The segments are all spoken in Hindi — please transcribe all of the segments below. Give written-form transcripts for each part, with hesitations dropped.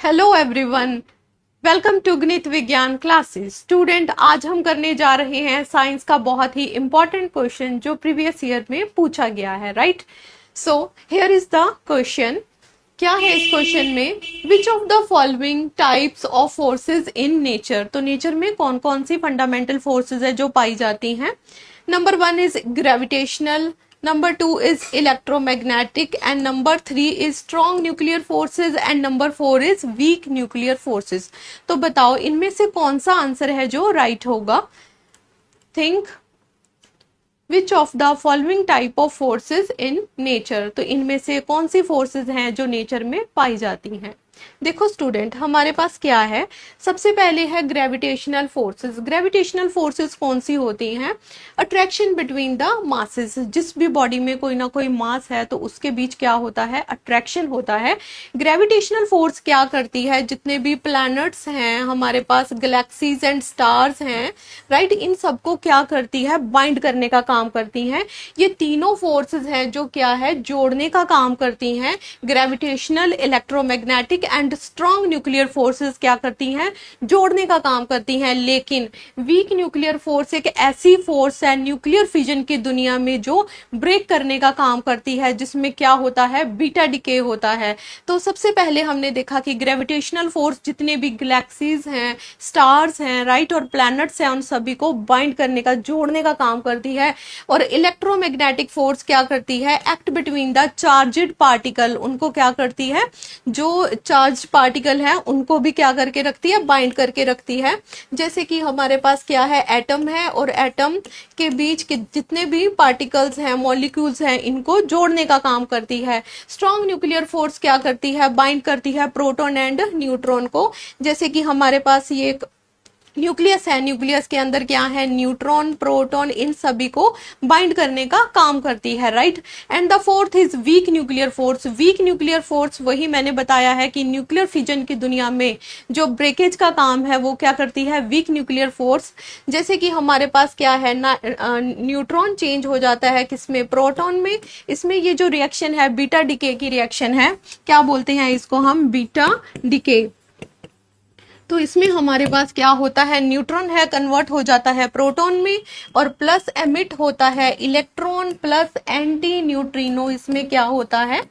हेलो एवरीवन, वेलकम टू गणित विज्ञान क्लासेस। स्टूडेंट, आज हम करने जा रहे हैं साइंस का बहुत ही इंपॉर्टेंट क्वेश्चन जो प्रीवियस ईयर में पूछा गया है, right? So here is the question. क्या है इस क्वेश्चन में? Which of the following types of forces in nature. तो नेचर में कौन कौन सी फंडामेंटल फोर्सेज है जो पाई जाती हैं? Number 1 is gravitational, number 2 is electromagnetic, and number 3 is strong nuclear forces, and number 4 is weak nuclear forces। तो बताओ इनमें से कौन सा आंसर है जो राइट होगा? Think which of the following type of forces in nature. तो इनमें से कौन सी फोर्सेज हैं जो नेचर में पाई जाती हैं? देखो स्टूडेंट, हमारे पास क्या है? सबसे पहले है ग्रेविटेशनल फोर्सेस। ग्रेविटेशनल फोर्सेस कौन सी होती हैं? Attraction between the masses. जिस भी बॉडी में कोई ना कोई मास है तो उसके बीच क्या होता है? अट्रैक्शन होता है। ग्रेविटेशनल फोर्स क्या करती है? जितने भी प्लैनेट्स हैं हमारे पास, गैलेक्सीज एंड स्टार्स हैं, राइट, इन सबको क्या करती है? बाइंड करने का काम करती हैं। ये तीनों फोर्सेस हैं जो क्या है? जोड़ने का काम करती हैं। Gravitational, electromagnetic and strong nuclear forces क्या करती हैं? जोड़ने का काम करती हैं। लेकिन वीक न्यूक्लियर फोर्स एक ऐसी फोर्स है न्यूक्लियर फिजन की दुनिया में जो ब्रेक करने का काम करती है, जिसमें क्या होता है? बीटा डिके होता है। तो सबसे पहले हमने देखा कि ग्रेविटेशनल फोर्स जितने भी गैलेक्सीज हैं, स्टार्स हैं, राइट, और प्लैनेट्स हैं, उन सभी को बाइंड करने का, जोड़ने का काम करती है। और इलेक्ट्रोमैग्नेटिक फोर्स क्या करती है? Act between the charged particle. उनको क्या करती है? जो चार्ज पार्टिकल है उनको भी क्या करके रखती है? बाइंड करके रखती है। जैसे कि हमारे पास क्या है? एटम है, और एटम के बीच के जितने भी पार्टिकल्स हैं, मॉलिक्यूल्स हैं, इनको जोड़ने का काम करती है। स्ट्रॉन्ग न्यूक्लियर फोर्स क्या करती है? बाइंड करती है प्रोटॉन एंड न्यूट्रॉन को। जैसे कि हमारे पास ये एक न्यूक्लियस है, न्यूक्लियस के अंदर क्या है? न्यूट्रॉन, प्रोटॉन, इन सभी को बाइंड करने का काम करती है, right. And the fourth is weak nuclear force. Weak nuclear force वही मैंने बताया है कि न्यूक्लियर फिजन की दुनिया में जो ब्रेकेज का काम है वो क्या करती है? Weak nuclear force. जैसे कि हमारे पास क्या है ना, न्यूट्रॉन चेंज हो जाता है किसमें? प्रोटॉन में। इसमें ये जो रिएक्शन है बीटा डिके की रिएक्शन है, क्या बोलते हैं इसको हम? Beta decay. तो इसमें हमारे पास क्या होता है? न्यूट्रॉन है, कन्वर्ट हो जाता है प्रोटॉन में, और प्लस एमिट होता है इलेक्ट्रॉन, प्लस एंटी न्यूट्रिनो इसमें क्या होता है?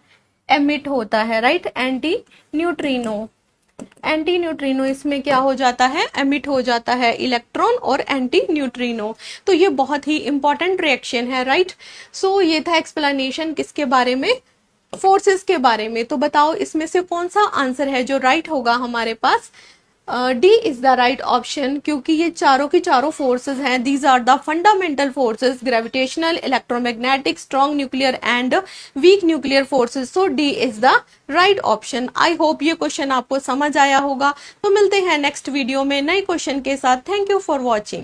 एमिट होता है, right, anti neutrino. Anti neutrino इसमें क्या हो जाता है? एमिट हो जाता है इलेक्ट्रॉन और एंटी न्यूट्रिनो। तो ये बहुत ही इंपॉर्टेंट रिएक्शन है, राइट। सो ये था एक्सप्लेनेशन किसके बारे में? फोर्सेस के बारे में। तो बताओ इसमें से कौन सा आंसर है जो राइट होगा हमारे पास? D is the right option, क्योंकि ये चारों की चारों फोर्सेस हैं। These are the fundamental forces, gravitational, electromagnetic, strong nuclear and weak nuclear forces. So D is the right option. I hope ये क्वेश्चन आपको समझ आया होगा। तो मिलते हैं नेक्स्ट वीडियो में नए क्वेश्चन के साथ। Thank you for watching.